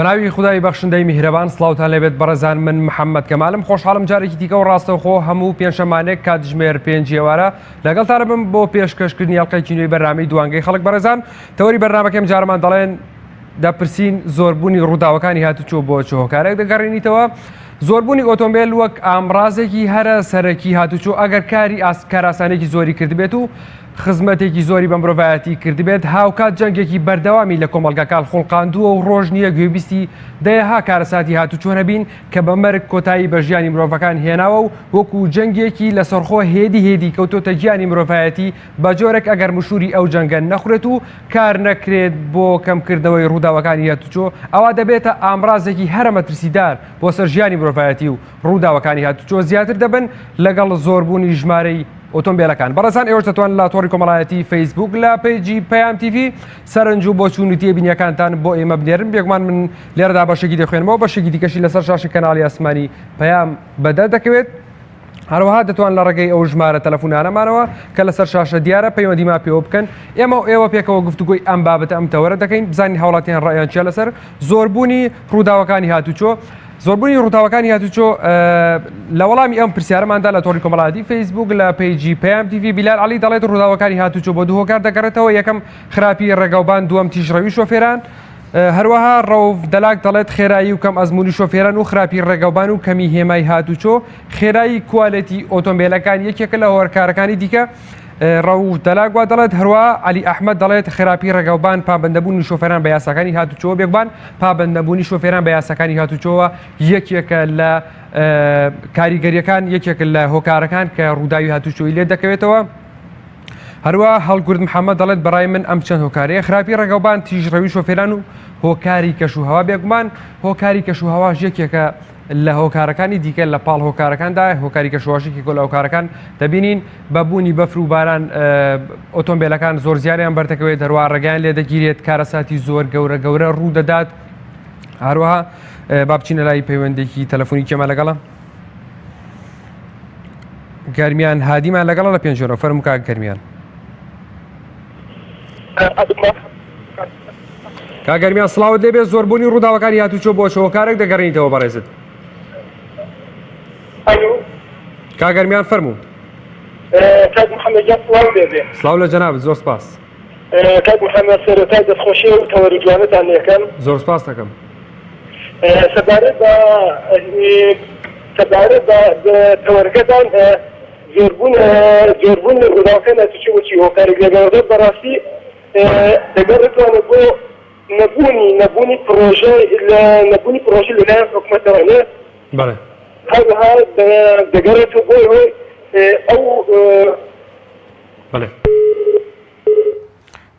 بەناوی خدای بەخشندەی میهرەبان سڵاوتان لێبێت بەڕێزان من محەممەد کەمالم خۆشحاڵم جارێکی دیکە و ڕاستەوخۆ هەموو پێنجشەمانێک کاتژمێر 5 ئێوارە لەگەڵتانە بم بۆ پێشکەشکردنی هەڵقەیەکی نوێی بەرنامەی دوانگەی خەڵک بەڕێزان تەوەری بەرنامەکەم جارمان دەڵێن دەپرسین زۆربوونی ڕووداوەکانی هاتوچۆ بۆ چ هۆکارێک دەگەڕێنیتەوە زۆربوونی ئۆتۆمبیل وەک ئامڕازێکی هەرە سەرەکی هاتوچۆ ئەگەر کاراسانێکی زۆری کردبێت و خزمەتێکی زۆری بە مرۆڤایەتی کردبێت هاوکات جەنگێکی بەردەوامی لە کۆمەڵگەکان خۆڵقاندووە و ڕۆژ نییە گوێبیستی دەیەها کارەساتی هاتوچۆ نەبین کە بە مەرگ کۆتایی بە ژیانی مرۆڤەکان هێناوە و وەکو جەنگێکی لەسەرخۆ هێدی کەوتۆتە گیانی مرۆڤایەتی بە جۆرێک ئەگەر مشوری ئەو جەنگە نەخورێت و کار نەکرێت بۆ کەمکردنەوەی ڕووداوەکانی هاتوچۆ ئەوا دەبێتە ئامڕازێکی هەرە مەترسیدار بۆ سەر ژیانی مرۆڤایەتی و ڕووداوەکانی هاتوچۆ زیاتر دەبن لەگەڵ زۆربوونی ژمارەی ئۆتۆمبیلەکان بەڕێزان ئێوە دەتوانن لە تۆڕی کۆمەڵایەتی فەیسبوک لە پەیجی پەیام تیڤی سەرنج و بۆ چوونوتیە بینیەکانتان بۆ ئێمە بنێرن بێگومان من لێرەدا بەشێکی دەخوێنمەوە بەشێکی دیکەشی لەسەر شاشی کەناڵی ئاسمانی پەیام بەدە دەکەوێت هەروەها دەتوان لە ڕێگەی ئەو ژمارە تەلەفۆنانەمانەوە کە لەسەر شاشە دیارە پەیوەندیما پێوە بکەن ئێمە ئێوە پێکەوە گفتوگۆی ئەم بابەتە ئەم تەوەرە دەکەین بزانین هاوڵاتیان ڕایان چیە لەسەر زۆربوونی ڕووداوەکانی هاتوچۆ زۆربوونی ڕووداوەکانی هاتوچۆ لە وەڵامی ئەم پرسیارەماندا لە تۆڕی کۆمەڵایەتی فەیسبوک لە پەیجی پەیام تیڤی بیلال عەلی دەڵێت ڕووداوەکانی هاتوچۆ بۆ دوو هۆکار دەگەڕێتەوە یەکەم خراپی ڕێگەوبان دووەم تیژڕەوی شۆفێران هەروەها ڕەوف دەلاک دەڵێت خێرایی و کەم ئەزمموی شۆفێران و خراپی ڕێگەوبان و کەمی هێمای هاتوچۆ خێرایی کوالەتی ئۆتۆمبیلەکان یەکێکە لە هۆکارەکانی دیکە ڕەوف دەلاک وا دەڵێت هەروە علی ئەحمەد دەڵێت خراپی ڕێگەوبان پابەندەبوونی شۆفێران بە یاساکانی هاتوچۆ بێگومان پابەندەبوونی شۆفێران بە یاساکانی هاتوچۆوە یەکێکە لە کاریگەریەکان یەکێک لە هۆکارەکان کە ڕووداوی هاتوچۆی لێ دەکەوێتەوە هەروە هەڵگورد محەممەد دەڵێت بەڕای من ئەم چەند هۆکارەیە خراپی ڕێگەوبان تیژڕەوی شۆفێران و هۆکاری کەشوهەوا بێگومان هۆکاری کەشوهەواش یەکێکە لە هۆکارەکانی دیکە لە پاڵ هۆکارەکاندا هۆکاری کەشوهەواشێکی کۆ لە هۆکارەکان دەبینین بەبوونی بەفر و باران ئۆتۆمبیلەکان زۆر زیاریان بەردەکەوێت هەروە ڕێگەیان لێ دەگیرێت کارەساتی زۆر گەورە ڕوو دەدات هەروەها با بچینە لای پەیوەندێکی تەلەفۆنی کێمە لەگەڵە گەرمیان هادیمان لەگەڵە لە پێنجۆرە فەرموو کاک گەرمیان کاگەرمیان سڵاوت لێبێت زۆربوونی ڕووداوەکانی هاتوچۆ بۆ هۆکارێک دەگەڕێنیتەوە بەڕێزت کاگەرمیان فەرموو کاک محەممەد جان سڵاو لێبێ سڵاو لە جەنابەت زۆر سپاس کاک محەممەد سەرەتای دەستخۆشی و تەوەری جوانتان یەکەم زۆر سپاس دەکەم سەبارەت بە تەوەرگەتان زۆربوون لە ڕووداوەکان هاتوچۆ بۆچی هۆکارێک لەگەڵدە بەڕاستی دەگەڕێتوانە بۆ نەبوونی پرۆژە لەلایەن حکومەتەوەیە بەڵێ هەروەها دەگەڕێتەوە بۆ ئەو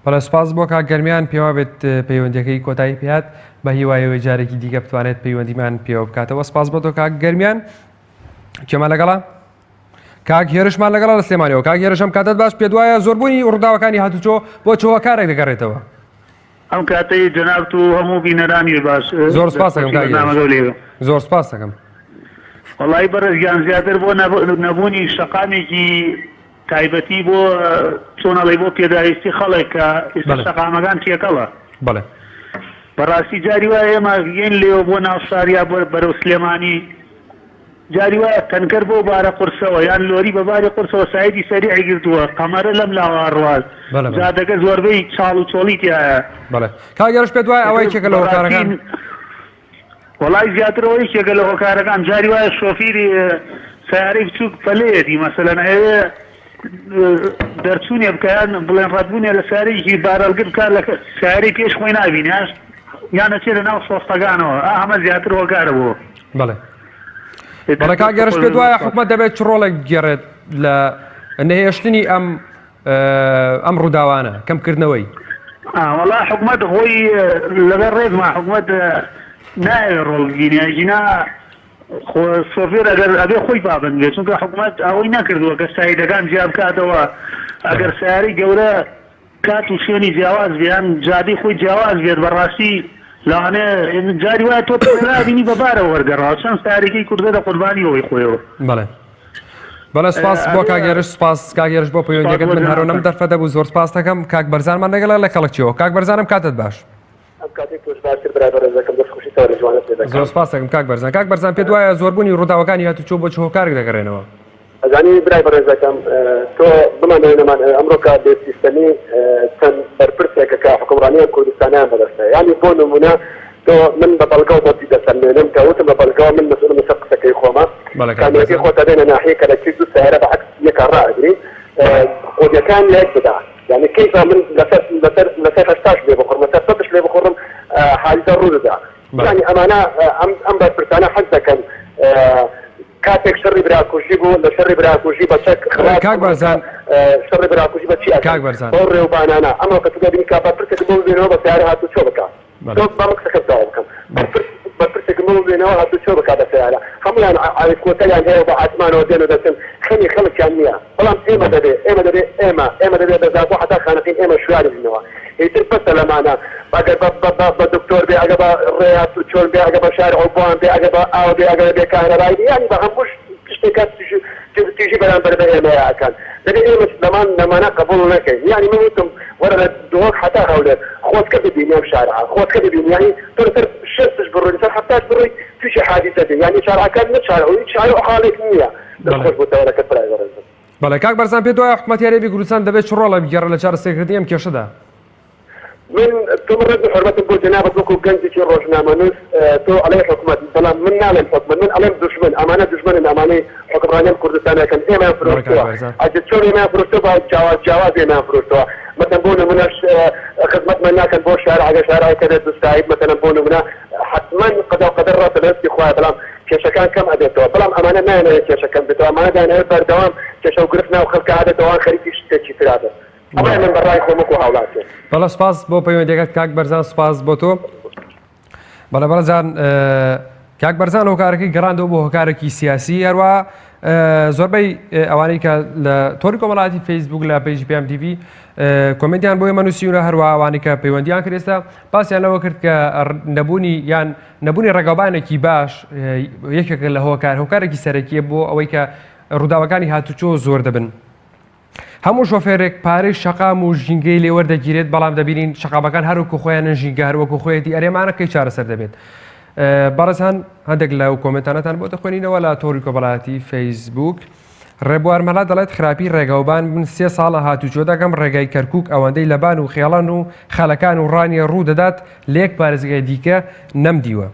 بەڵێ سپاس بۆ کاک گەرمیان پێوا بێت پەیوەندیەکەی کۆتایی پێات بە هیوایەوەی جارێکی دیکە بتوانێت پەیوەندیمان پێوە بکاتەوە سپاس بۆ تۆ کاک گەرمیان کێمە لەگەڵا کاک هێرشمان لەگەڵا لە سلێمانیەوە کاک هێرشم کاتت باش پێ وایە زۆربوونی ڕووداوەکانی هاتوچۆ بۆ چ هۆکارێک دەگەڕێتەوە ئەم کاتەی جەنابەت و هەموو بینەرانی باش زۆر سپاس دەکەم زۆر سپاس دەکەم وەڵی بەڕێزگیان زیاتر بۆ نەبوونی شەقامێکی تایبەتی بۆ چۆنەڵی بۆ پێداویستی خەڵک کە ئێستا شەقامەکان تێکەڵە بەڵێ بەڕاستی جاری وایە ئێمە گەین لێوە بۆ ناو شاریا بەرەو سلێمانی جاری وایە تەنکەر بۆ بارە قورسەوە یان لۆری بە باری قورسەوە سایدی سەریعی گرتووە قەمەرە لەم لاوە ڕواز جادەگە زۆربەی چاڵ و چۆڵی تایە بەڵێ کاگەرش پێت وایە ئەوەی یەکێکە لە هۆکارەکان وەڵای زیاترەوەی یەکێکە لە هۆکارەکان جاری وایە شۆفیری سیارەی بچووک پەلەیەتی مەسەلەن ئەوێ دەرچوونێ بکەیان بڵێن ڕەتبوونێ لە سیارەیەکی بارەڵگر بکات لە سیارەی پێش خۆی نابینێ یان ئەچێ لە ناو سۆستەکانەوە ئەمە زیاتر هۆکارە بۆ بەڵێ بەڵێ کاگەرش پێت وایە حکومەت دەبێت چ ڕۆڵێک گێڕێت لە نەهێشتنی ئەم ڕووداوانە کەمکردنەوەی وەڵا حکومەت خۆی لەبەر ڕێزما حکومەت نایە ڕۆڵگینە ژینا سۆفێر ئەگەر ئەبێ خۆی پابند بێت چونکە حکومەت ئەوەی نەکردووە کە سایدەکان جیا بکاتەوە ئەگەر سیارەی گەورە کات و شوێنی جیاواز بیان جادەی خۆی جیاواز بێت بەڕاستی لەوانێ جاری وایە تۆ نابینی بەبارە وەرگەڕاوە چەند سیارێکی کوردە دە قوربانی ئەوەی خۆیەوە بەڵێ سپاس بۆ کاگەرش سپاس کاگەرش بۆ پەیوەندیەکەت من هەرۆنەم دەرفەتە بوو زۆر سپاس دەکەم کاک بەرزانمان لەگەڵا لە کەڵکچیەوە کاک بەرزانم کاتت باش کاتێک تۆش باشتر برای بەڕێزەکەم دەستخۆشی تەوەری جوانت پێ دەکەم. زۆر سپاس دەکەم کاک بەرزان. کاک بەرزان پێت وایە زۆربوونی ڕووداوەکانی هاتوچۆ بۆ چ هۆکارێک دەگەڕێنەوە؟ ئەزانی برای بەڕێزەکەم تۆ بمانەوێنەمان ئەمڕۆکە بێ سیستەمی چەند بەرپرسێکە کە حکومڕانیان کوردستانیان بەدەستە. یعنی بۆ نمونە تۆ من بە بەڵگە و بەتی دەسەلمێنم کە وتم بە بەڵگەوە من مەسئول لەسەر قسەکەی خۆمە کامێکی خۆتە دێنە ناحەیەکە لە دوو سەیارە بە عەکس یەکە ڕائەگری خۆدیەکان لەیەک بدا. يعني كيف من لسر هشتاش لي بخور لسر صدش لي بخورم حالة الرودة يعني أمانة أم برتانا حتى كان كاتك شر براكو جيبو لشر براكو جيبا شك كاك برزان شر براكو جيبا شيء كاك برزان بوري وبانانا أما كتبنا بين كابا برتك موزينه بس يعرف هاتو شو بكا دوك بارك سكتاوكم برتك موزينه هاتو شو بكا بس يعرف هم يعني على كوتا يعني هي وبعثمان ودين ودسم خلي خلك يعني والله إما دبي إما دبي بزاف واحد خانقين إما شوارع النوا يتربص لمانا بقى دكتور بي عقبة الرياض وشون بي عقبة شارع وبوان بي عقبة أو بي عقبة بي كهرباء يعني بهموش تشتكات تيجي بلان بربع إما كان لكن إما لمانا قبول لك يعني ما وتم ورا الدوق حتى هؤلاء خوات كذبين يا شارع خوات كذبين يعني ترى شرطش بروني صار حتى بروني في شي حادثة يعني شارع كان شارع حالك مية دخل بتوالى كتر عبارة بەڵێ کاک بەرزان پێت وایە حکومەتی هەرێمی کوردستان دەبێت چ ڕۆڵە بگەڕێت لە چارەسەرکردنی ئەم کێشەدا؟ من تمرد بحرمة بو جنابك وكو جنزي روجنامة نوس تو عليه حكومة بلا من نال الحكم من عليهم دشمن أمانة دشمن أمانة حكمرانية كردستان كان إيه ما يفرستوها أجد شوري ما يفرستوها جواز ما يفرستوها مثلا بونا مناش خدمة منا كان بو شارع كذا دستايب مثلا بونا منا حتما قدر راس الناس إخوة بلا كيش كان كم أديتوها بلا أمانة ما أنا كيش كان بتوها أمانة دانا بردوام كيش وقرفنا وخلق عادة دوام خريطي شتى هذا أما من برای خۆمک و هاوڵاتێ. بەڵێ سپاس بۆ پەیوەندیەکەت کاک بەرزان سپاس بۆ تۆ. بەڵێ بەڕێزان کاک بەرزان هۆکارەکەی گەڕاندەوە بۆ هۆکارێکی سیاسی هەروە زۆربەی ئەوانەی کە لە تۆری کۆمەڵاتی فەیسبوک لە پێیجی پێم تیڤی کۆمنتیان بۆی مەنووسیونە هەروە ئەوانەی کە پەیوەندیان کرد ئێستا باسییان لەوە کرد کە نەبوونی ڕێگەبانێکی باش یەکێک لە هۆکارێکی سەرەکیە بۆ ئەوەی کە ڕووداوەکانی هاتوچۆ زۆر دەبن. هەموو شۆفێرێک پارەی شەقام و ژینگەی لێوەردەگیرێت بەڵام دەبینین شەقامەکان هەروەکو خۆیانە ژینگە هەروەکو خۆیەتی ئەرێمانەکەی چارەسەر دەبێت. بەڕێزان هەندێک لەو کۆمنتانەتان بۆ دەخوێنینەوە لە تۆری کۆمەڵاتی فەیسبوک. ڕێبوار مەلا دەڵێت خراپی ڕێگەوبان من 3 ساڵە هاتوچۆ دەکەم ڕێگای کەرکووک ئەوەندەی لەبان و خێڵان و خەلەکان و ڕانیە ڕوو دەدات لێک پارێزگای دیکە نەمدیوە.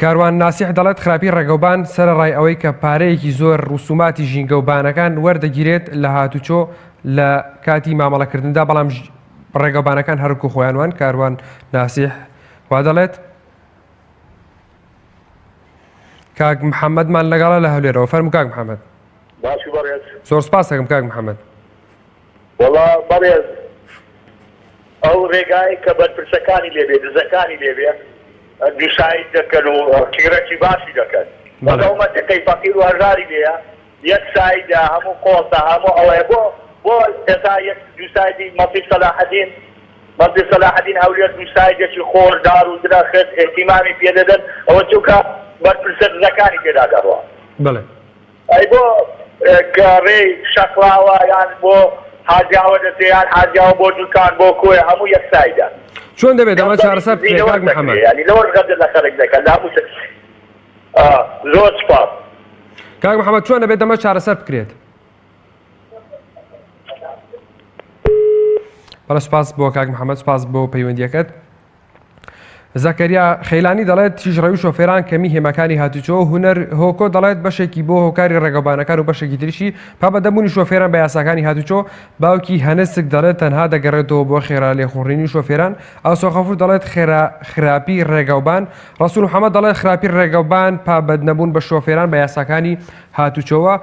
کاروان ناسیح دەڵێت خراپی ڕێگەوبان سەرڕای ئەوەی کە پارەیەکی زۆر ڕوسوماتی ژینگەوبانەکان وەردەگیرێت لە هاتوچۆ لە کاتی مامەڵەکردندا بەڵام ڕێگەوبانەکان هەرکو خۆیانوان. کاروان ناسیح وا دەڵێت کاک محەممەدمان لەگەڵە لە هەولێرەوە فەرموو کاک محەممەد. باشی بەڕێز زۆر سپاس دەکەم کاک محەممەد. وەڵا بەڕێز ئەو ڕێگای کە بەرپرسەکانی لێبێ دزەکانی لێبێ دووسایی دەکەن و کیرەکی باسی دەکەن بەڵەومەتەکەی فەقیر و هەژاری لێە یەک سایدا هەموو قۆسە هەموو ئەوەیە بۆ ئێستا یەک دووسایدی مەسجد سەلاحەدین هەولێر دووسایدێکی خۆردار و درەخت ئێتیمامی پێ دەدەن ئەوە چونکە بەرپرسە دزەکانی تێدا دەڕوە. بڵێ ئەی بۆ گەڕێی شەقڵاوە یان بۆ حاجاوە دەسێیان حاجاوە بۆ دوکان بۆ کۆی هەموو یەک سایدا چۆن دەبێت ئەمە چارەسەر بکرێت کاک محەممەد؟ ینی لەوە غەدر لە خەڵک دەکەن زۆر سپاس کاک محەممەد چۆن دەبێت ئەمە چارەسەر بکرێت؟ بەڵێ سپاس بۆ کاک محەممەد سپاس بۆ پەیوەندیەکەت. زەکەریا خەیلانی دەڵێت تیژڕەوی شۆفێران کەمی هێمەکانی هاتوچۆ هونەر هۆکۆ دەڵێت بەشێکی بۆ هۆکاری ڕێگەبانەکان و بەشێکی تریشی پابەدەبوونی شۆفێران بە یاساکانی هاتوچۆ. باوکی هەنسک دەڵێت تەنها دەگەڕێتەوە بۆ خێرا لێخوڕینی شۆفێران. ئاسۆخەفور دەڵێت خراپی ڕێگەوبان. ڕەسوول محەممەد دەڵێت خراپی ڕێگەوبان پابەدنەبوون بە شۆفێران بە یاساکانی هاتوچۆوە.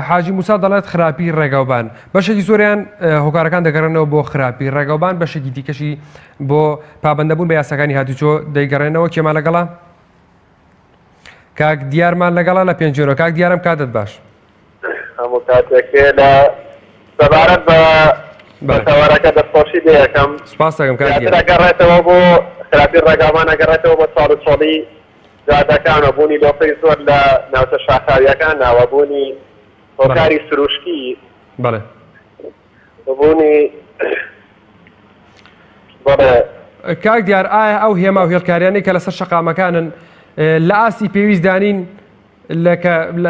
حاجی موسا دەڵێت خراپی ڕێگەوبان. بەشێکی زۆریان هۆکارەکان دەگەڕێنەوە بۆ خراپی ڕێگەوبان بەشێکی دیکەشی بۆ پابەندەبوون بە یاساکانی هاتوچۆ دەیگەڕێنەوە. کێمان لەگەڵا کاک دیارمان لەگەڵا لە پێنجێرۆ. کاک دیارم کاتت باش. هەموو کاتێکێ لە سەبارەت بە سەوارەکە دەستخۆشی لێ یەکەم سپاس دەکەم کاک دیار. ئەگەڕێتەوە بۆ خراپی ڕێگامان ئەگەڕێتەوە بۆ چاڵی زیادەکانە بوونی دۆخی زۆر لە ناوچە شاخاویەکان ناوەبوونی هۆکاری سروشتی بەڵێ بوونی بەڵێ کاک دیار ئایا ئەو هێما و هێڵکاریانەی کە لەسەر شەقامەکانن لە ئاستی پێویست دانین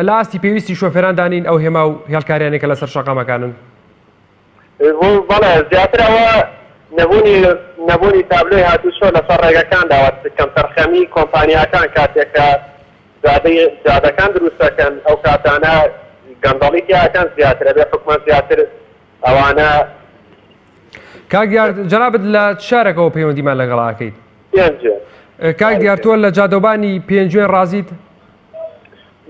لە ئاستی پێویستی شۆفێران دانین ئەو هێما و هێڵکاریانەی کە لەسەر شەقامەکانن؟ بەڵێ زیاترەوە نەبوونی تابلۆی هاتوچۆ لەسەر ڕێگەکان داوات بکەم تەرخەمی کۆمپانیاکان کاتێکە جادەکان دروستەکەن ئەو کاتانە گەندەڵی تیاکان زیاترە بێ حکومەت زیاتر ئەوانە. کاک دیار جەنابەت لە شارێکەوە پەیوەندیمان لەگەڵاکەیت؟ پێنجێ. کاک دیار تۆ لە جادۆبانی پێنجوێن ڕازیت؟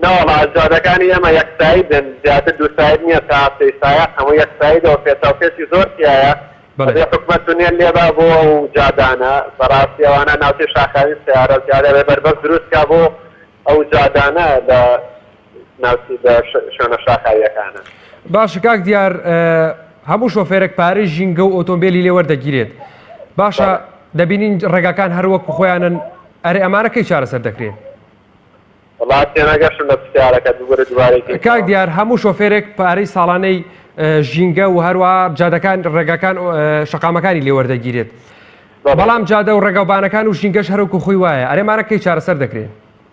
نەوەڵا جادەکانی ئێمە یەکسایدن زیاتر دووساید نییە تا سێسایە هەموو یەکسایدەوە پێچاوپێکی زۆر تایە بەڵێ حکومەت دونێن لێبا بۆ ئەو جادانە بەڕاستی ئەوانە ناوچەی شاخاوی سیارە زیادە بێ بەربەست دروستکە بۆ ئەو جادانە لە ناوچی شوێنە شاخاویەکانە. باشە کاک دیار هەموو شۆفێرێک پارەی ژینگە و ئۆتۆمبیلی لێ وەردەگیرێت باشە دەبینین ڕێگاکان هەروەکو خۆیانن ئەرێ ئەمانە کەی چارەسەر دەکرێت؟ وڵات تێنەگەشتم لە پرسیارەکە دووبارە دووارێکی. کاک دیار هەموو شۆفێرێک پارەی ساڵانەی ژینگە و هەروە جادەکان ڕێگاکان شەقامەکانی لێ وەردەگیرێت بەڵام جادە و ڕێگەوبانەکان و ژینگەش هەروەکو خۆی وایە ئەرێمانە کەی چارەسەر دەکرێت؟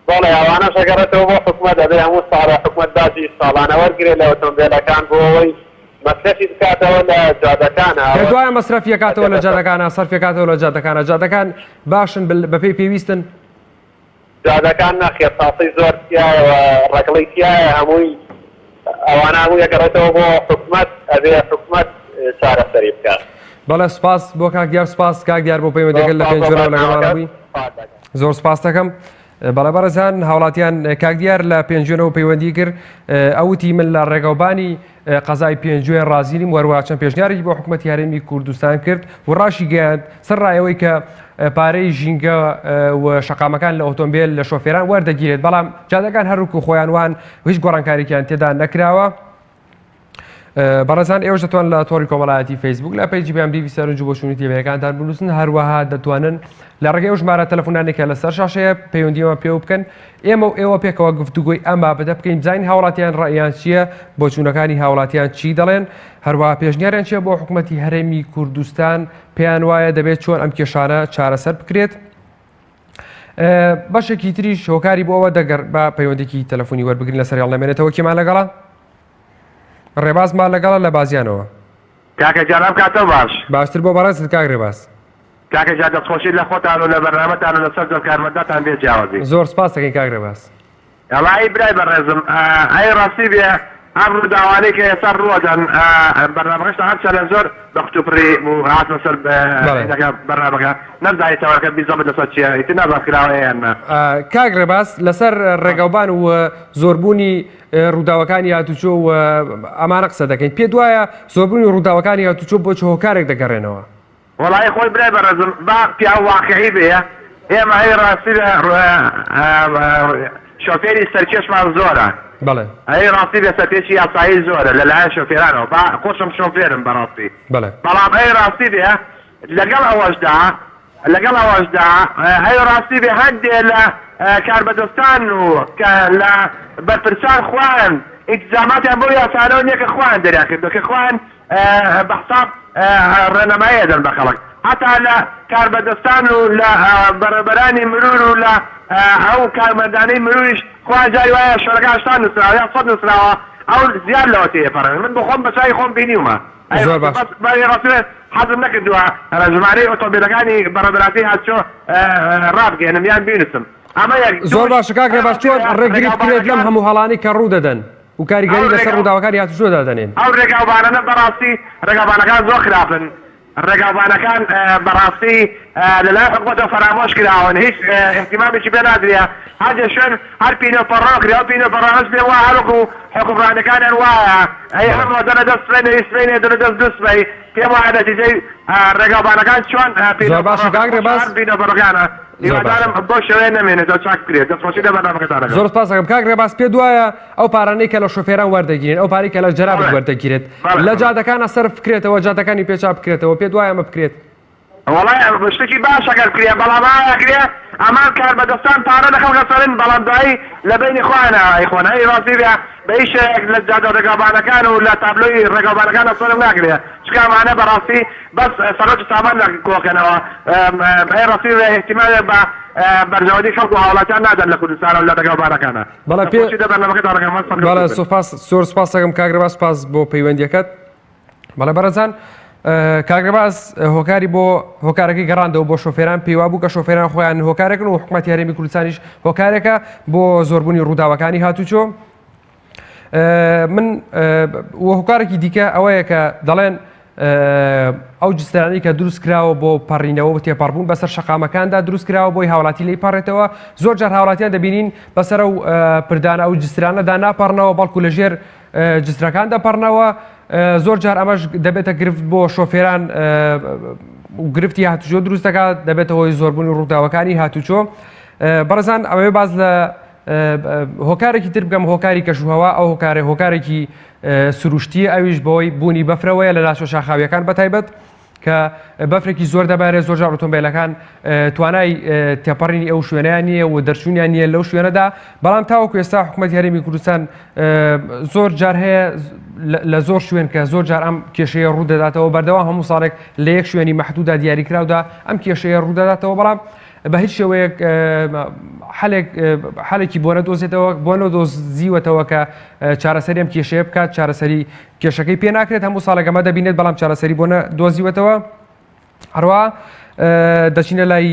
بەڵێ ئەوانە شەگەڕێتەوە بۆ حکومەت دەبێ هەموو ساڵە حکومەت باجی ساڵانە وەرگێت لە ئۆتۆمبیلەکان بۆ ئەوەی مەصرفی بکاتەوە لە جادەکانە. دوایە مەصرفیەکاتەوە لە جادەکانە سەرفێکاتەوە لە جادەکانە جادەکان باشن بەپێی پێویستن؟ جادەکان نەخێت ساسی زۆر تایەوە ڕێگڵی تایە هەمووی ئەوانە هەموو یەگەڕێتەوە بۆ حکومەت ئەبێ حکومەت چارەسەری بکات. بەڵێ سپاس بۆ کاک دیار سپاس کاک دیار بۆ پەیوەندیگەل لە پێنجۆرە لەگەڵمانەبووی زۆر سپاس دەکەم. بەڵێ بەڕێزان هاوڵاتیان کاک دیار لە پێنجوێنەوە پەیوەندی کرد ئەوتی من لە ڕێگەوبانی قەزای پێنجوێن ڕازینیم وەروە چەند پێشنیارێکی بۆ حکومەتی هەرێمی کوردستان کرد و ڕاشی گەیاند سەر ڕایەوەی کە پارەی ژینگە و شەقامەکان لە ئۆتۆمبیل لە شۆفێران وەردەگیرێت بەڵام جادەکان هەروکو خۆیان وان هیچ گۆڕانکاریان تێدا نەکراوە. بەڕێزان ئێوەش دەتوان لە تۆڕی کۆمەڵایەتی فەیسبوک لە پەیجی BMTV سەرنج بۆ شوونی تێبەکانتان بنووسن هەروەها دەتوانن لە ڕێگەی ئەو ژمارە تەلەفۆنانێکە لەسەر شاشەیە پەیوەندیەوە پێ بکەن ئێمە و ئێوە پێکەوە گفتوگۆی ئەم بابەتە بکەین بزانین هاوڵاتیان ڕاییان چییە بۆ چوونەکانی هاوڵاتیان چی دەڵێن هەروەها پێشنیاریان چییە بۆ حکومەتی هەرێمی کوردستان پێیان وایە دەبێت چۆن ئەم کێشانە چارەسەر بکرێت. بەشێکی تریش هۆکاری بۆ ئەوە دەگەر بە پەیوەندێکی تەلەفۆنی وەربگرین لەسەر هەڵەمێنێتەوە کێمان لەگەڵا ڕێبازمان لەگەڵە لە بازیانەوە. کاکە جانم کاتە باش باشتر بۆ بەڕێزت کاک ڕێباز. کاکە جا دەستخۆشی لە خۆتان و لە بەرنامەتان و لەسەر جۆر کارمەنداتان بێ جیاوازی. زۆر سپاس دەکەین کاک ڕێباز. ئەڵی برای بەڕێزم ئەی ڕاستی بێ ئەم ڕووداوانەی کە ئێستا ڕوەدەن بەرنامەکەشتا هەرچە لە زۆر بەختوپڕی و هاتمە سەر بەرنامەکە نەزانیتەوەکە بیزەمت لەسەر چیە ئیتر نازانکراوە یاننا. کاک ڕێباز لەسەر ڕێگەوبان و زۆربوونی ڕووداوەکانی هاتوچۆ و ئەمانە قسە دەکەین پێ دوایە زۆربوونی ڕووداوەکانی هاتوچۆ بۆ چ هۆکارێک دەگەڕێنەوە؟ وەڵی خۆی برای بەڕێزم با پیا واقعی بێ ئێمە هەی ڕاستی شۆفێری سەرکێشمان زۆرە. بەڵێ ئەی ڕاستی بێ سەرپێکی یاسایی زۆرە لەلایەن شۆفێرانەوە با خۆشم شۆفێرم بەڕاستی. بەڵام ئەی ڕاستی بێ لەگەڵ ئەوەشدا ئەی ڕاستی بێ هەندێ لە کاربەدەستان و لە بەرپرسان خوان ئیتزاماتیان بۆ یاسانەوە نییە کە خوان دەریان کردو کە خوان بەحساب ڕێنەمایە دەن بە خەڵک حتا لە کاربەدەستان و لە بەڕێبەرانی مرور و لە ئەو کارمەندانەی مروریش خوان جای وایە شەرەکانشتان نووسراوە یا سەد نووسراوە ئەو زیاد لەوە تێپەڕێن من بخۆم بەچای خۆم بینیومە ڕاستێت حەزم نەکردووە ژمارەی ئۆتۆمبیلەکانی بەڕێبەراتی هاتچۆ ڕابگەێنم یان بینوسم. زۆر باشە کاک ڕێباز چۆن ڕێگریت کرێت لەم هەموو هەڵانی کە ڕوو دەدەن و کاریگەری لەسەر ڕووداوەکانی هاتوچۆ دادەنێن؟ ئەو ڕێگاوبانانە بەڕاستی ڕێگاوبانەکان زۆر خراپن. ڕێگاوبانەکان بەڕاستی لەلای حکومەتەوە فەرامۆش کراون هیچ احتیمامێکی پێ نادرێ هەرجە شوێن هەر پینۆپەڕۆ کرا و پینۆپەڕۆش بێ وا هەروەکو حکومڕانەکانیان وایە ئەی هەموو دەنە دەست سبەی دەنە دەست دووسبەی پێم وایە نەتیجەی ڕێگاوبانەکان چۆن پینۆپەڕەکانە هیوادارم بۆ شێوەیە نامێنێتەوە چاک بکرێت دەستخۆشی لە بەرنامەکەتانەکە. زۆر سپاس دەکەم کاک ڕێباز پێ دوایە ئەو پارانەی کە لە شۆفێران وەردەگیرێن ئەو پارەی کە لە جەرابەت وەردەگیرێت لە جادەکانە سەرف بکرێتەوە جادەکانی پێچاو بکرێتەوە پێ دوایە ئەمە بکرێت؟ والله شتێکی باشەکەر کرێ بەڵاماکرێ ئەمان کار بەدەستان پارە لە خەڵکە سەرن بەڵام دوایی لە بینی خوانە ئەیخۆنەی ڕاستی بە هیچ لە جادە ڕێگاوبانەکان و لە تابلۆی ڕێگاوبانەکان سەرم ناکرێ چکامانە بەڕاستی بەس سەرۆکی سامان کۆکەنەوە بەهێ ڕاستی احتیمال بە بەرژەوەی خەڵک و هاوڵاتیان نادەن لە کوردستان و لە ڕێگاوبانەکانە. بەڵێ سوپاس دەکەم کاکرێباز سپاس بۆ پەیوەندیەکەت. بەڵێ بەڕێزان کاکرێباز هۆکاری بۆ هۆکارەکەی گەڕاندەوە بۆ شۆفێران پێیوا بوو کە شۆفێران خۆیان هۆکارێکن و حکوومەتی هەرێمی کوردستانیش هۆکارێکە بۆ زۆربوونی ڕووداوەکانی هاتوچۆ. من هۆکارێکی دیکە ئەوەیە کە دەڵێن ئەو جسترانی کە دروست کراوە بۆ پەڕینەوە تێپەڕبوون بەسەر شەقامەکاندا دروست کراوە بۆی هاوڵاتی لی پەڕێتەوە. زۆر جار هاوڵاتیان دەبینین بەسەر ئەو پردانە ئەو جسترانەدا ناپەڕنەوە بەڵکو لەژێر جسترەکان دەپەڕنەوە. زۆر جار ئەمەش دەبێتە گرفت بۆ شۆفێران و گرفتی هاتوچۆ دروست دەکات دەبێتە هۆی زۆربوونی ڕووداوەکانی هاتوچۆ. بەڕێزان ئەوەیە باز لە هۆکارێکی تر بگەم هۆکاری کەشوهەوا ئەو هۆکارێکی سروشتی ئەویش بۆی بوونی بەفرەوەیە لە لاشۆ شاخاویەکان بەتایبەت کە بەفرێکی زۆر دەبارێت زۆر جار ئۆتۆمبیلەکان توانای تێپەڕینی ئەو شوێنیان نییە و دەرچوونیان نییە لەو شوێنەدا. بەڵام تاوەکو ئێستا حکوومەتی هەرێمی کوردستان زۆر جار هەیە لە زۆر شوێن کە زۆر جار ئەم کێشەیە ڕوودەداتەوە بەردەوام هەموو ساڵێک لە یەک شوێنی مەحدودا دیاریکراودا ئەم کێشەیە ڕوودەداتەوە. بەڵام بە هیچ شێوەیەک حالێکی بۆ نەدۆزێتەوە بۆ نەدۆزیوەتەوە کە چارەسەری ئەم کێشەیە بکات چارەسەری کێشەکەی پێ ناکرێت هەموو ساڵێک ئەمە دەبینێت بەڵام چارەسەری بۆ نەدۆزیوەتەوە. هەروە دەچینە لای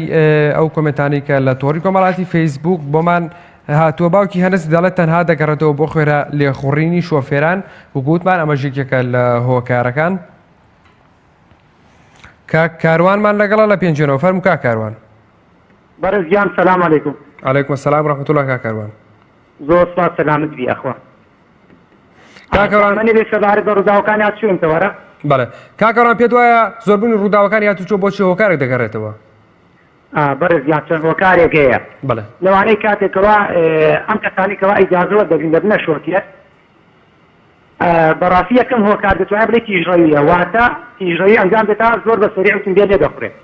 ئەو کۆمنتانی کە لە تۆڕی کۆمەڵاتی فەیسبوک بۆمان هاتووە. باوکی هەنەس دەڵێت تەنها دەگەڕێتەوە بۆ خوێرە لێخوڕینی شۆفێران و گوتمان ئەمە ژێکێکە لە هۆکارەکان. کاروانمان لەگەڵا لە پێنجێنەوە فەرموو کاروان. بەرزیان سەلام عەلەیکوم. عەلەیکوم سەلام ڕەحمەتوڵڵاه کاروان. زۆر سپاس سەلامت بی ئەخوا. کاروان منی بێ سەبارەت بە ڕووداوەکانی هاتوچۆنتەوەرە. بەڵێ کاروان پێت وایە زۆربوونی ڕووداوەکانی هاتوچۆ بۆچی هۆکارێک دەگەڕێتەوە؟ بەرزیان چەند هۆکارێک هەیە. بەڵێ لەوانەیە کاتێکەوە ئەم کەسانی کەوا ئیجازەوە دەبین دەبنە شۆفێر بەڕاستی یەکەم هۆکار دەتوانێت بڵێ تیژڕەویە واتە تیژڕەوی ئەنجام دێتا زۆر بە سەریع ئۆتۆمبیل لێ دەخورێت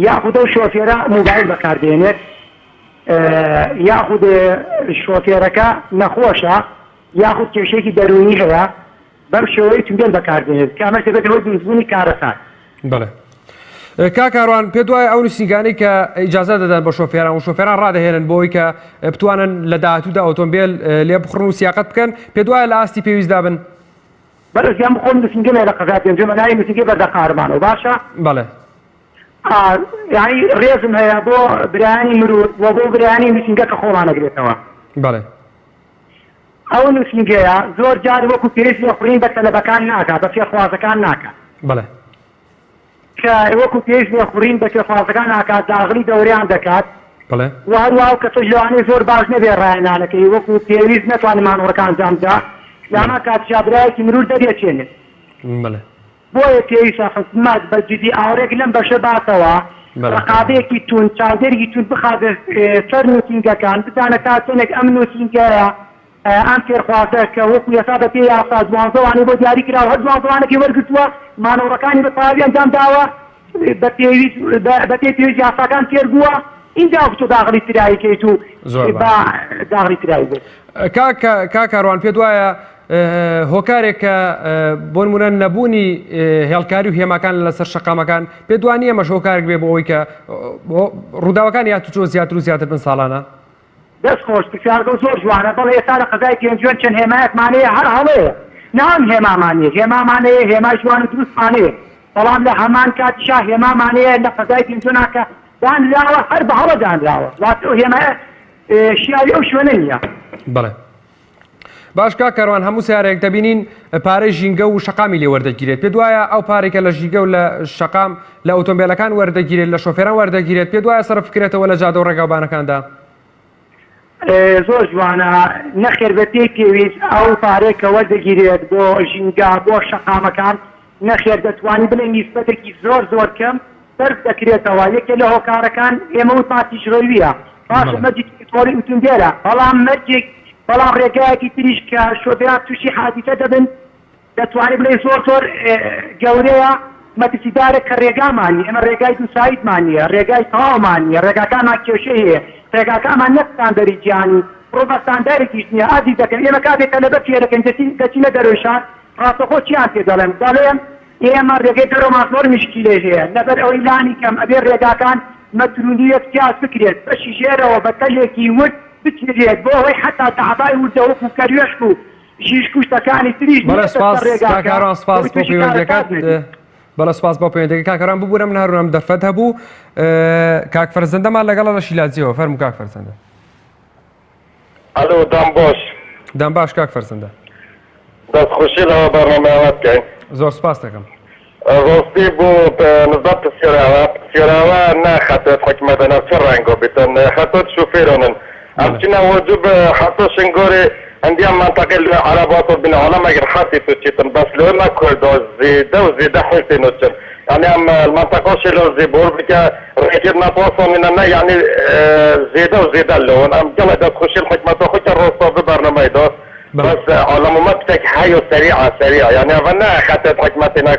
یاخود ئەو شۆفێرە موبایل بەکاردێنێت یاخود شۆفێرەکە نەخۆشە یاخود کێشەیەکی دەرونی هەیە بەم شێوەیە ئۆتۆمبیل بەکاردێنێت کە ئەمە دەبێت هۆی دروستبوونی کارەسات. بەڵێ کاروان پێت وایە ئەو نووسینگانەی کە ئیجازە دەدەن بە شۆفێران و شۆفێران ڕادەهێنن بۆی کە بتوانن لە داهاتوودا ئۆتۆمبیل لێ بخڕن و سیاقەت بکەن پێت وایە لە ئاستی پێویستدا بن؟ بەرزیان بخۆم نووسینگە لە قەزا پێنجەمە ناوی نووسینگە بەردەقارمانەوە باشە؟ بەڵێ یعنی ڕێزم هەیە بۆ برایانی مرور و بۆ برایانی نووسینگە کە خۆمانەگرێتەوە. بەڵێ ئەو نووسینگەیە زۆر جار وەکو پێویست لێخوڕین بە تەلەبەکان ناکات بە فێرخوازەکان ناکات. بەڵێ کە وەکو پێویست لێخوڕین بە فێرخوازەکان ناکات داغلی دەوریان دەکات. بەڵێ و هەروە ئەو کەسەش لەوانەیە زۆر باش نەبێ ڕایەنانەکەی وەکو پێویست نەتوانێت مانەوەەکان ئەنجامدا لەمە کاتیشا برایەکی مرور دەرێچێنێت. بەڵێ بۆیە پێویستە حکومەت بە جدی ئاورێک لەم بەشە باتەوە ڕقابەیەکی تون چاودێرێکی تون بخاتە سەر نووسینگەکان بزانە تا چەندێک ئەم نووسینگەیە ئەم فێرخوازە کە وەکو یاسا بە پێی یاسا دوانزەوانەی بۆ دیاری کراوە هەر دوانزەوانێکی وەرگرتووە مانەوەڕەکانی بە تەواوی ئەنجام داوە بە پێی پێویست یاساکان تێربووە اینجا تۆ داغلی تراییکەیت و بە داغلی ترایی بێت. کاروان پێت وایە هۆکارێک کە بۆ نمونە نەبوونی هێڵکاری و هێماکان لەسەر شەقامەکان پێ دوانیە ئەمەش هۆکارێک بێ بۆ ئەوەی کە ڕووداوەکانی هاتوچۆ زیاتر و زیاتر بن ساڵانە؟ دەست خۆش پرسیارگە زۆر جوانە بەڵێ ئێستا لە قەزای پێنجوێن چەند هێمایەکمانەیە هەر هەڵەیە نام هێمامانەیە هێمامانەیە هێمای جوان و دروستمانەیە بەڵام لە هەمان کاتیشا هێمامانەیە لە قەزای پێنجوێناکە دانراوە هەر بە هەڵە دانراوە واتە هێمایە شیاوی ئەو شوێنە نییە. بەڵێ باش کاروان هەموو سیارێک دەبینین پارەی ژینگە و شەقامی لێ وەردەگیرێت پێ دوایە ئەو پارێکە لە ژینگە و لە شەقام لە ئۆتۆمبیلەکان وەردەگیرێت لە شۆفێران وەردەگیرێت پێ دوایە سەرف بکرێتەوە لە جادە و ڕێگاوبانەکاندا؟ زۆر جوانە نەخێر بەتێ پێویست ئەو پارێکە وەردەگیرێت بۆ ژینگە بۆ شەقامەکان نەخێر دەتوانی بڵێ نیسبەتێکی زۆر زۆر کەم سەرف دەکرێتەوە یەکێ لە هۆکارەکان ئێمە وتمان تیژڕەویە باش مەرجێکی تۆڕی ئۆتۆمبیلە بەڵام ڕێگایەکی تریش کە شۆفێران تووشی حادیثە دەبن دەتوانێت بڵێ زۆر زۆر گەورەیە مەترسیدارە کە ڕێگامانی ئێمە ڕێگای دووسایدمانە ڕێگای تەواومانە ڕێگاکانمان کێشەیە ڕێگاکانمان نەستاندەری گیانی ڕۆبەستاندارێکیش نییە ئازی دەکەن ئێمە کاتێکە لەبەر فێرەکەن دەچینە دەرۆشان ڕاستەخۆ چیان پێ دەڵێم ئێمە ڕێگەی دەرۆمان زۆر مشکیلێ هەیە لەبەر ئەوەی لانی کەم ئەبێ ڕێگاکان مەترونیەت پیاز بکرێت بەشی ژێرەوە بە تەلێکی ورد بچرێت بۆ ئەوەی حتا تەعبای وردەوەک و کەروێشک و ژیش کوشتەکانی تریش کاکەڕان سپاس بۆ پەیوەندیەکەت بەڵە سپاس بۆ پەیوەندیەکەی کاکەڕان ببوورە من هەروونم دەرفەت هەبوو کاک فەرزەندەمان لەگەڵە لە شیلازیەوە فەرموو کاک فەرزەندە. الو دام باش دام باش کاک فەرزەندە دەستخۆشی لەوە بەڕۆمەوە بکەین زۆر سپاس دەکەم. ڕۆستی بۆ نزات سێراوە ناخەتێت حکومەتە نەفچ ڕەنگۆ بێتن خەتۆت شوفێرۆنن ئەمچینە وەجوب حتى شنگۆری ئەندیان منطقه العربات وبالعالم اگر حتى توچیتن بس لو نکرد زیده و زیده حسین وچن يعني ام المنطقه شلو زيبور بك ركب نتواصل من النا يعني زيده وزيده اللون ام جلد تخش الحكمه خوك الرصاص ببرنامج ده بس على ممتك حيو سريعه يعني اظن خطت حكمتنا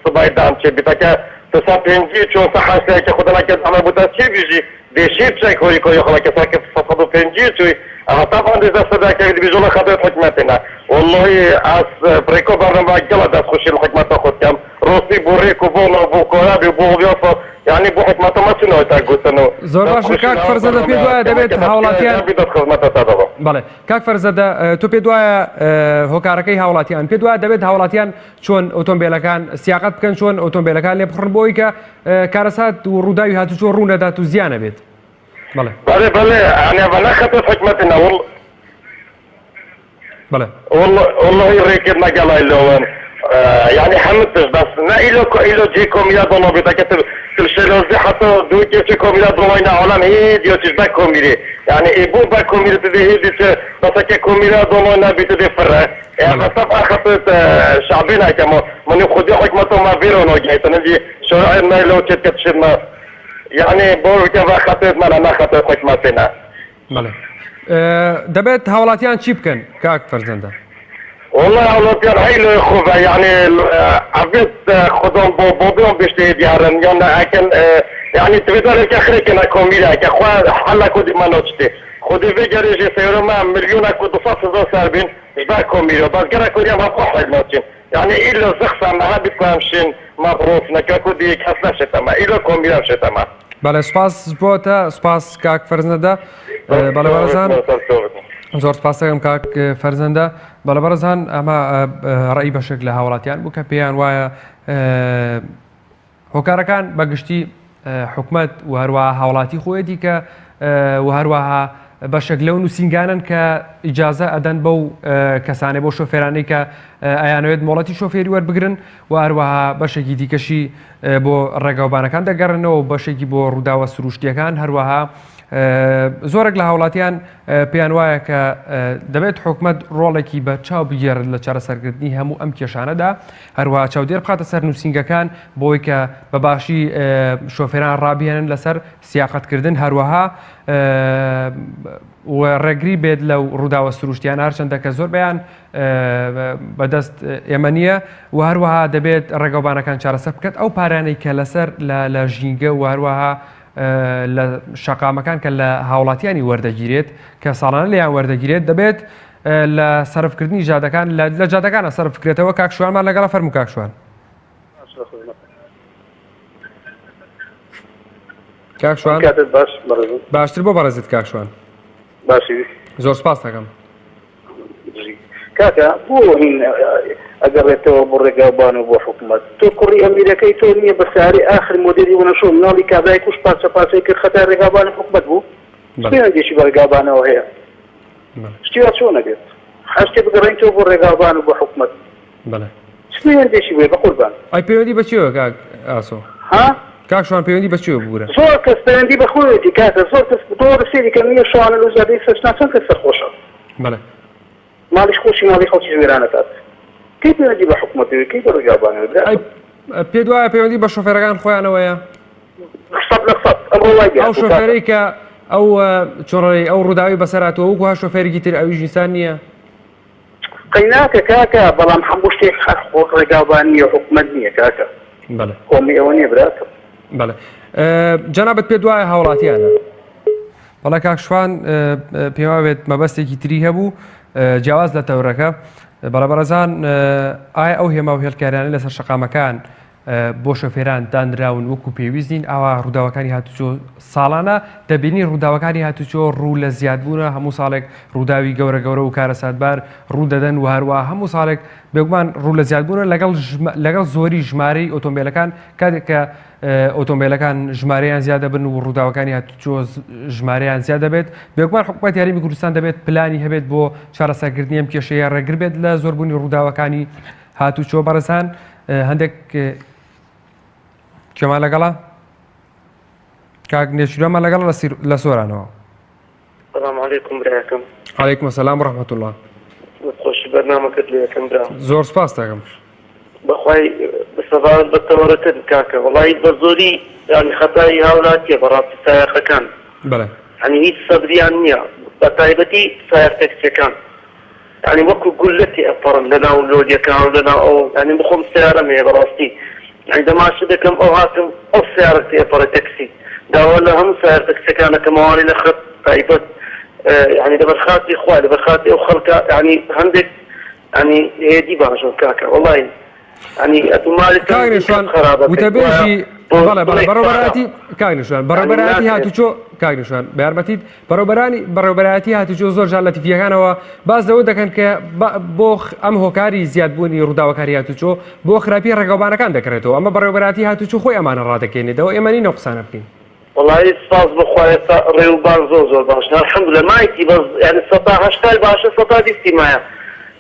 صباي دام شي بتك تصابينجي شو صح لك خدنا كده انا بتشي بيجي دشيت شيء كوري كوري خلاك ساكت تصادو بينجي شوي طبعا اذا صدق اللي بيجونا خطت حكمتنا والله اس بريكو برنامج جلد تخش الحكمه تاخذ كم روسي بوريكو بونا بوكورابي بوغيوفا يعني بو حكمته ما شنو تاقوتنو زۆر باش کاک فەرزەدە پێ وایە دەبێت هاوڵاتیان بەڵێ کاک فەرزەدە تۆ پێ وایە هۆکارەکەی هاوڵاتیان پێ وایە دەبێت هاوڵاتیان چۆن ئۆتۆمبیلەکان سیاقەت بکەن چۆن ئۆتۆمبیلەکان لێ بخڕن بۆی کە کارەسات و ڕووداوی هاتوچۆ ڕوونەدات و زیانە بێت. بەڵێ بەڵێ يعني انا خطت حكمتنا بەڵێ والله ريكب نقل اللون يعني حمدتش بس نا إلو جيكم يا دولار بتاكتب تلشلوزي حتى دو جيكم يا دولار عالم هي ديو تشبكم ميري يعني إبو باكم ميري تدي هي دي بس كم يا دولار نبي تدي فرة يعني طبعا خطت شعبنا كمان من يخدي حكمته ما فيرونو جاي تنجي شرعنا لو تشتشنا يعني بورك خطت ما أنا خطت حكمتنا بله دەبێت هاوڵاتیان چی بکەن کاک فەرزەندە؟ والله هاوڵاتیان هەیە خوبە يعني عبيت خودم بۆ بشتي ديارن يعني اكن يعني تبدأ كخريكنا كوميلا كخوا حلا كودي ما نوتشتي خودي في جريجي سيرما مليون كود صفر ساربين جبا كوميلا بس جرا كودي ما بحاج نوتشين يعني إلا زخصة ما هبي كامشين مبروف نكودي كسلا شتما إلا كوميلا شتما بەڵێ سپاس بۆتە سپاس کاک فەرزەندە بەڵێ بەڕێزان زۆر سپاس دەکەم کاک فەرزەندە بەڵێ بەڕێزان ئەمە ڕێی بەشێک لە هاوڵاتیان بوو کە پێیان وایە هۆکارەکان بەگشتی حکومەت و هەروەها هاوڵاتی خۆیەتی کە و هەروەها بەشێک لەو نووسینگانن کە ئیجازە ئەدەن بەو کەسانێ بۆ شۆفێرانەی کە ئەیانەوێت مۆڵەتی شۆفێری وەربگرن و هەروەها بەشێکی دیکەشی بۆ ڕێگاوبانەکان دەگەڕنەوە و بەشێکی بۆ ڕووداوە سروشتیەکان هەروەها زۆرێک لە هاوڵاتیان پێیان وایە کە دەبێت حکومەت ڕۆڵێکی بە چاو بگێڕێت لە چارەسەرکردنی هەموو ئەم کێشانەدا هەروەها چاودێر بخاتە سەر نووسینگەکان بۆی کە بەباشی شۆفێران ڕابێنن لەسەر سیاقەتکردن هەروەها و ڕێگری بێت لەو ڕووداوە سروشتیان هەرچەندە کە زۆر بەیان بەدەست ئێمە نییە و هەروەها دەبێت ڕێگەوبانەکان چارەسەر بکات ئەو پارانەی کە لەسەر لە ژینگە و هەروەها لە شەقامەکان کە لە هاوڵاتیانی وەردەگیرێت کە ساڵانە لەیان وەردەگیرێت دەبێت لە سەرفکردنی جادەکان لە جادەکانە سەرف بکرێتەوە. کاکشوانمان لەگەڵ فەرموو کاکشوان. کاکشوان باشتر بۆ بەڕێزت کاکشوان. باشی زۆر سپاس دەکەم. کاکە بۆ هین ئەگەڕێتەوە بۆ ڕێگاوبان و بۆ حکومەت تۆ کوڕی ئەمیرەکەی تۆ نییە بەساری ئاخر مۆدێری وەنەشۆ مناڵی کابرای کوش پاسەپاسەی کرد خەتا ڕێگاوبان حکومەت بوو شتێکی بە ڕێگاوبانەوە هەیە شتێوە چۆن نەبێت هەشتێ بگەڕێنیتەوە بۆ ڕێگاوبان و بۆ حکومەت شتێکی بێ بە قوربان ئەی پەیوەندی بەچیەوە کاک ئاسۆ ها کاکشوان پەیوەندی بەچیەوە بوورە زۆر کەس پەیوەندی بە خۆیەتی کاتە زۆر کەس دۆڕ سێری کە نییە شوانە لەوزادەی سەرچناسان کە سەرخۆشە ماڵیش خۆشی ماڵی خەڵکی ژێرانەکات کەی پەیوەندی بە حکومەتەوە کەی بە ڕێگاوبانەوە پێ وایە پەیوەندی بە شۆفێرەکان خۆیانەوەیە ئەو شۆفێرەی کە ئەو چۆڕی ئەو ڕووداوی بەسەراتەوە وەکو شۆفێرێکی تر ئەویش نیسان نییە قەیناکە کاکە بەڵام هەموو شتێک خۆ ڕێگاوبانی حکومەت نییە کاکە بەڵێ کۆمی ئەوە نییە براتە بەڵێ جەنابەت پێ دوایە هاوڵاتیانە بەڵێ کاکشوان پێما بێت مەبەستێکی تری هەبوو جیاواز لە تەورەکە بەڕێبەرزان ئایا ئەو هێما و هێلکاریانە لەسەر شەقامەکان بۆ شۆفێران دانراون وەکو پێویستین ئاوا ڕووداوەکانی هاتوچۆ ساڵانە دەبینی ڕووداوەکانی هاتوچۆ ڕوو لە زیادبوونە هەموو ساڵێک ڕووداوی گەورە گەورە و کارە ساتبار ڕوو دەدەن و هەروە هەموو ساڵێک بێگومان ڕوو لە زیادبوونە لەگەڵ زۆری ژمارەی ئۆتۆمبیلەکان کاتێک کە ئۆتۆمبیلەکان ژمارەیان زیادە بن و ڕووداوەکانی هاتوچۆ ژمارەیان زیاد دەبێت بێگومان حکوومەت یاریمی کوردستان دەبێت پلانی هەبێت بۆ چارەسەرکردنی ئەم کێشەیە ڕێگر بێت لە زۆربوونی ڕووداوەکانی هاتوچۆ بەڕێزان هەندێک کێمان لەگەڵا کاک نێچوورەمان لەگەڵ لە سۆرانەوە السلام عليكم براكم عەلەیکم السەلام وڕەحمەتوڵڵاه خۆش بەرنامەکەت لێ یەکەم برا زۆر سپاس دەکەم بەخوای بەسەبارەت بە تەوەرەکەت کاکە وەڵی بە زۆری ینی خەتای هاوڵاتیە بەڕاستی سایەقەکان بله ینی هیچ سەبریان نییە بە تایبەتی سایەق تەکسیەکان ینی وەکو گولەتی ئەپەڕن لەناو لۆدیەکان و لەناو ئەو ینی بخۆم سیارەم هەیە بەڕاستی ینی دەماشە دەکەم ئەو هاتم ئەو سیارەتی ئەپەڕە تەکسی داوا لە هەموو سایەق تەکسیەکانەکەمەوانی لە خەت تایبەت يعني لبرخاتي اخوان لبرخاتي وخلقه يعني عندك يعني هي باشا كاكا والله يعني اتمالي كاغنشوان وتبيجي بلا بروبراتي كاغنشوان بروبراتي هاتوچو كاغنشوان بيرمتيد بروبراتي هاتوچو زور جالتي فيغانوا باز داود دكن ك بوخ ام هوكاري زياد بوني روداوكاري هاتوچو بو خرابي رقابانا كان دكرتو اما بروبراتي هاتوچو خوي امان رادكيني دو ايماني نقصان بكين والله صاز بخوايا ريوبان زور باشنا الحمد لله معي بس يعني 16 باشا 16 استماع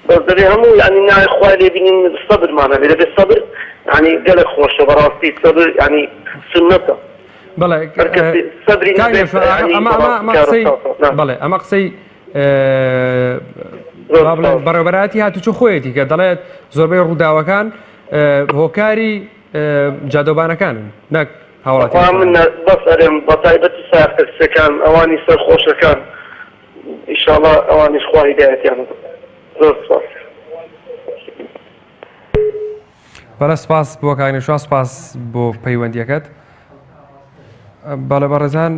بس دري همو يعني ناي اخوالي بين الصبر معنا بلا بالصبر يعني قال خوش براستي الصبر يعني سنته بلا صبري يعني اما قصي بلا اما قصي بەڕێوەبەرەتی هاتوچۆ خۆیەتی کە دەڵێت زۆربەی ڕووداوەکان هۆکاری جادۆبانەکانن نەک من بس أريم بطايبة ساعة السكان أواني سرخوش كان إن شاء الله أواني إخوة هداية يعني زور سپاس بەڵێ سپاس بۆ کاگنێشوان سپاس بۆ پەیوەندیەکەت بەڵێ بەڕێزان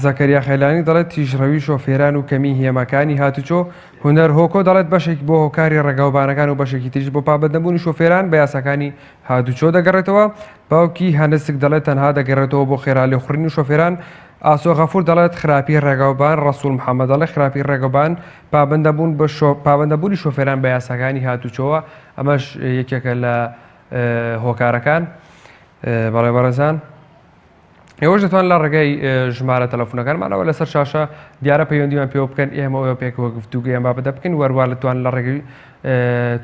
زەکەریا خەیلانی دەڵێت تیژڕەوی شۆفێران و کەمی هێماکانی هاتوچۆ هونەر هۆکۆ دەڵێت بەشێک بۆ هۆکاری ڕێگاوبانەکان و بەشێکی تریش بۆ پابەندەبوونی شۆفێران بە یاساکانی هاتوچۆ دەگەڕێتەوە باوکی هەنسک دەڵێت تەنها دەگەڕێتەوە بۆ خێرا لێخوڕینی شۆفێران ئاسۆ غەفور دەڵێت خراپی ڕێگاوبان ڕەسوول محەممەد دەڵێت خراپی ڕێگەبان پابەندەبوونی شۆفێران بە یاساکانی هاتوچۆوە ئەمەش یەکێکە لە هۆکارەکان بەڵێ بەڕێزان ئێوەش دەتوان لە ڕێگەی ژمارە تەلەفۆنەکانمانەوە لەسەر شاشە دیارە پەیوەندیمان پێوە بکەن ئێمەوە پێکەوە گفتوگەیان بابەتە بکەین وەروە لەتوان لە ڕێگەی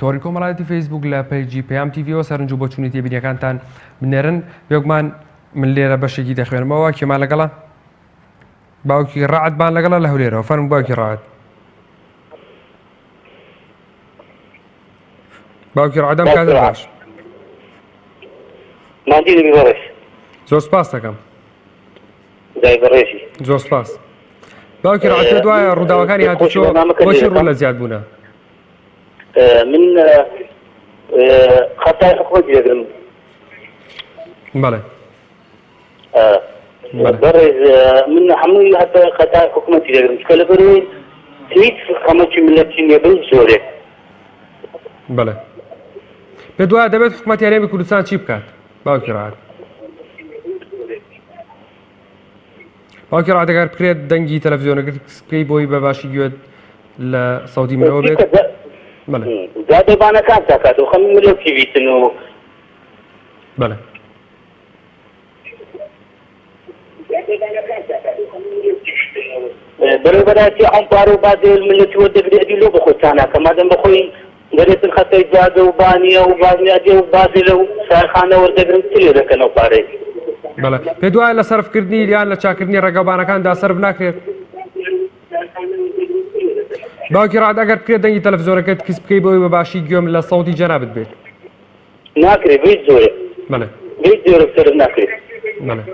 تۆڕی کۆمەڵایەتی فەیسبوک لە پەیجی پەیام تیڤیەوە سەرنج و بۆچوونی تێبینیەکانتان بنێرن بێگومان من لێرە بەشێکی دەخوێنمەوە کێمان لەگەڵە باوکی ڕەعەتمان لەگەڵە لە هەولێرەوە فەرموو باوکی ڕەعەت باوکی ڕەعەتم کاتت باش زۆر سپاس دەکەم زۆر سپاس باوکی ڕەعەت دوایە ڕووداوەکانی هاتوچۆ بۆچی ڕوو لە زیاد بوونە من خطأ أخوتي يقدم بله برز من حمل حتى خطأ حكومتي يقدم كل بروي هيك خمسة ملتين يبل زوري بله بدوایە دەبێت حکومەتی هەرێمی کوردستان چی بکات باوکی ڕەعەت باوکی ڕەعەت ئەگەر بکرێت دەنگی تەلەڤیزیۆنەکەت بکەی بۆی بەباشی گوێت لە سەوتی منەوە بێت بله زیاده بانه کار تاکات و خمی ملیو کیویتن و بله برای برایتی امپارو بعد الملتی و دبریدی لو بخوتانا کما دم بخوین دریت الخطای زیاده و بانیه و بازنیادی و بازلو سایخانه وردگرم تلی رکن و پاره بله پێدوایە لە سەرفکردنی یان لە چاکردنی ڕێگەبانەکاندا سەرف ناکرێت باوکی ڕەعەت ئەگەر بکرێت دەنگی تەلەڤیزیۆنەکەت کەس بکەی بۆی بەباشی گوێم لە سەوتی جەنابت بێت ناکرێت بیت زۆرە بەڵێ بیت زۆرە سەرف ناکرێت بەڵێ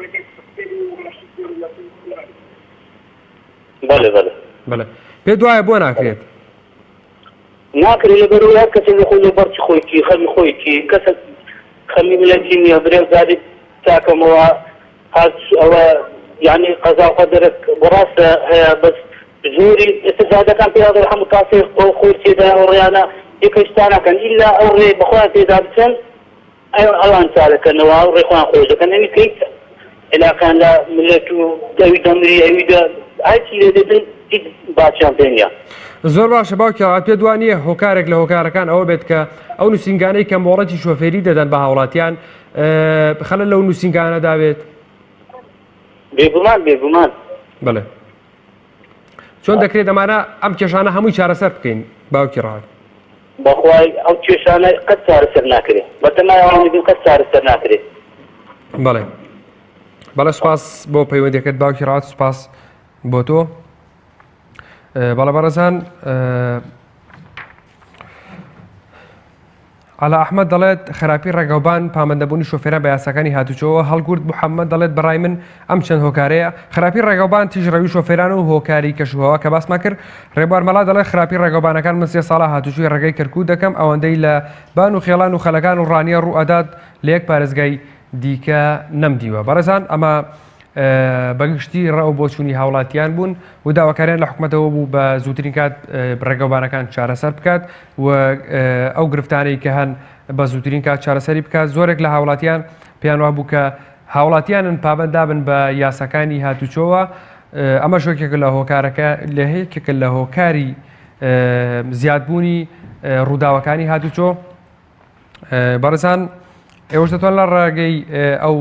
بەڵێ بەڵێ بەڵێ پێدوایە بۆ ناکرێت ناکرێت لەبەرەوەی هەر کەسێک لە خۆی لەبەرچی خۆیکی خەمی خۆیکی کەسە خەمی ملەتی نییە برێ زادی تاکەمەوە هات ئەوە یعنی قەزا قەدرێک بەڕاستە هەیە بەس زۆری ئێستازادەکان پێداڵ هەموو تاسێ خۆی تێدا ئەو ڕێیانە یەکەشتانەکەن ئیلا ئەو ڕێ بەخۆیان تێدا بچن ئەوان چارەکەنەوە ئەو ڕێخۆیان خۆش دەکەن ئەوی کەیت عێلاقیان لە ملەت و ئەوی دەمری ئەویدا هەرچی لێ دەبن هیچ باچیان پێ نییە. زۆر باشە باوکیاوات پێ دوانیە هۆکارێک لە هۆکارەکان ئەوە بێت کە ئەو نووسنگانەی کە مۆڵەتی شۆفێری دەدەن بە هاوڵاتیان خەلە لەو نووسنگانە دابێت. بێگومان بڵێ چۆن دەکرێت ئەمانە ئەم کێشانە هەمووی چارەسەر بکەین باوکی ڕاهات بەخوای ئەو کێشانە قەت چارەسەر ناکرێت بەتەمایەوانی بین قەت چارەسەر ناکرێت. بەڵێ سوپاس بۆ پەیوەندیەکەت باوکی ڕاهات سوپاس بۆ تۆ. بەڵێ بەڕێزان عەلا ئەحمەد دەڵێت خراپی ڕێگەوبان پامەندەبوونی شۆفێران بە یاساکانی هاتوچۆوە. هەڵگورد محەممەد دەڵێت بەڕای من ئەم چەند هۆکارەیە خراپی ڕێگەوبان تیژڕەوی شۆفێران و هۆکاری کەشوهەوە کە باسما کرد. ڕێبوار مەلا دەڵێت خراپی ڕێگەوبانەکان من 3 ساڵە هاتوچووی ڕێگەی کەرکوو دەکەم ئەوەندەی لە بان و خێڵان و خەلەکان و ڕانیە ڕوو ئەدات لە یەک پارێزگای دیکە نەمدیوە. بەڕێزان ئەمە بەگشتی ڕەو بۆ چوونی هاوڵاتیان بوون و داواکاریان لە حکوومەتەوە بوو بە زووترین کات ڕێگەوبانەکان چارەسەر بکات و ئەو گرفتانەی کە هەن بە زووترین کات چارەسەری بکات. زۆرێک لە هاوڵاتیان پێیان وا بوو کە هاوڵاتیانن پابەندابن بە یاساکانی هاتوچۆوە. ئەمە شۆکێک لە هۆکارەکە لە هەیەکێکە لە هۆکاری زیادبوونی ڕووداوەکانی هاتوچۆ. بەڕێزان ئێوەش دەتوان لە ڕاگەی ئەو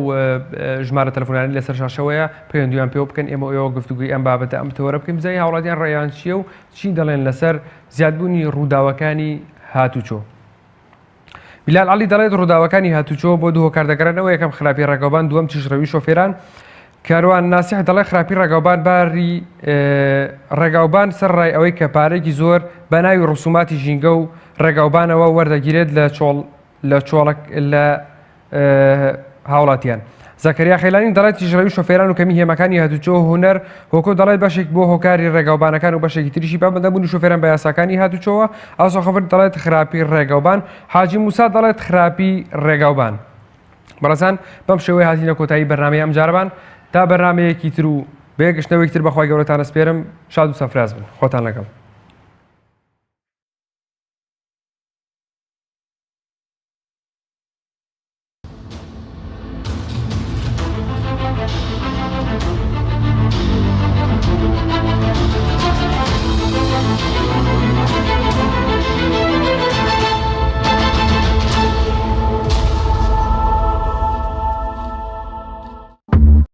ژمارە تەلەفۆنانی لەسەر شاشەوەیە پەیوەندیان پێوە بکەن ئێمە ئێوە گفتوگوی ئەم بابەتە ئەم تەوەرە بکەین بزای هاوڵاتیان ڕێیان چییە و چی دەڵێن لەسەر زیادبوونی ڕووداوەکانی هاتوچۆ. بیلال عەلی دەڵێت ڕووداوەکانی هاتوچۆ بۆ دوو هۆکار دەگەڕێنەوە. یەکەم خراپی ڕێگەوبان، دووەم تیژڕەوی شۆفێران. کاروان ناسیح دەڵێت خراپی ڕێگەوبان باری ڕێگاوبان سەر ڕای ئەوەی کە پارێکی زۆر بە ناوی ڕسوماتی ژینگە و ڕێگاوبانەوە وەردەگیرێت لە چۆڵک لە هاوڵاتیان. زەکەریا خەیلانی دەڵێت تیژڕەوی شۆفێران و کەمی هێمەکانی هاتوچۆ هونەر هۆکۆ دەڵێت بەشێک بۆ هۆکاری ڕێگاوبانەکان و بەشێکی تریشی پابەندەبوونی شۆفێران بە یاساکانی هاتوچۆوە. ئاسۆ خەفر دەڵێت خراپی ڕێگاوبان. حاجی موسا دەڵێت خراپی ڕێگاوبان. بەڕێزان بەم شێوەیە هاتینە کۆتایی بەرنامەی ئەم جاربان تا بەرنامەیەکی تر و بەیەگەشتنەوەی تر بەخوای گەورەتان ئەسپێرم. شاد و سەفراز بن. خۆتان لەگەڵ.